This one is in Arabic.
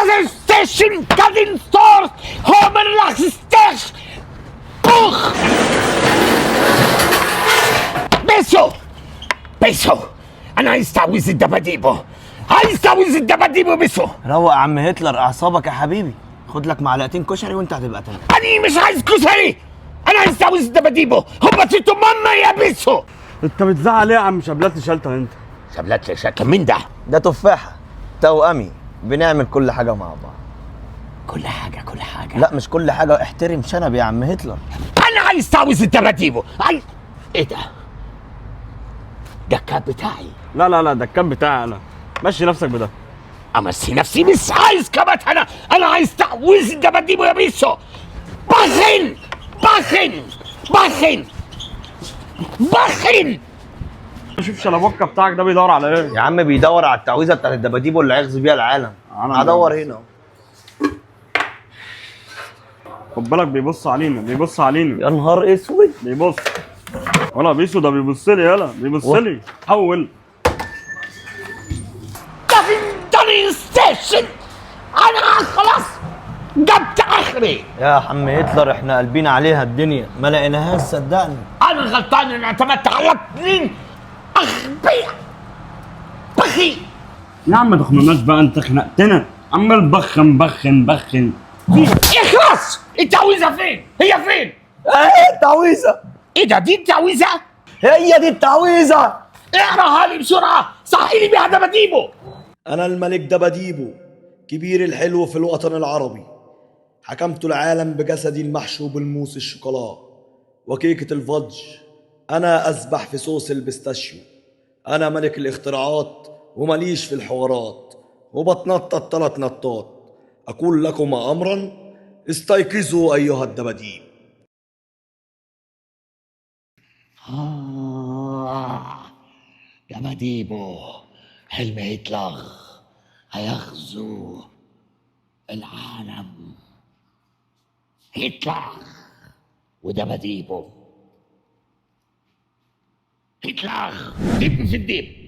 Station Cutting Stores Homerlachstech Buch بيسو انا عايز تعويذ الدباديبو، عايز تعويذ الدباديبو بيسو. روق يا عم هتلر اعصابك يا حبيبي، خد لك معلقتين كشري وانت هتبقى تمام. انا مش عايز كشري، انا عايز تعويذ الدباديبو. هوبا تيتو ماما يا بيسو. انت بتزعل ايه يا عم شبلات شلتر انت؟ شبلات شكل مين ده؟ ده تفاحه توأمي، بنعمل كل حاجه مع بعض. كل حاجه لا مش كل حاجه، احترم شنب يا عم هتلر. انا عايز تعويذ الدباديبو. عايز ايه ده؟ ده الكاب بتاعي. لا ده الكاب بتاعي انا، مشي نفسك بده. امسي نفسي، مش عايز كابات انا عايز تعويذ الدباديبو يا بيسو. بخن شوف شلبوكه بتاعك ده بيدور على ايه؟ يا عم بيدور على التعويذه بتاعت الدباديبو اللي هيغزو بيها العالم. أنا هدور هنا اهو. خد بالك بيبص علينا يا نهار اسود. بيبص ولا بيسو ده بيبص لي، يلا بيبص لي. حول كافينتري ستيشن. انا خلاص جبت اخري يا عم هتلر احنا قلبينا عليها الدنيا ما لقيناهاش صدقني. انا غلطان ان اعتمدت على اتنين اغبياء بخي. يا عم ما تخمناش بقى، انت خنقتنا عمال بخن. اخلص. التعويذه فين؟ هي فين؟ ايه التعويذه؟ ايه ده؟ دي التعويذه؟ هي دي التعويذه. اقراها لي بسرعه، صحي لي بيها دباديبو. أنا الملك دباديبو كبير الحلو في الوطن العربي، حكمت العالم بجسدي المحشو بالموس الشوكولا وكيكة الفudge. أنا أسبح في صوص البستاشيو. أنا ملك الاختراعات ومليش في الحوارات، وبتنطط 3 نطات. أقول لكم أمرا، استيقظوا أيها الدباديب. دباديبو حلم هتلر هيغزو العالم. هتلر ودباديبو. هتلر دب في الدب.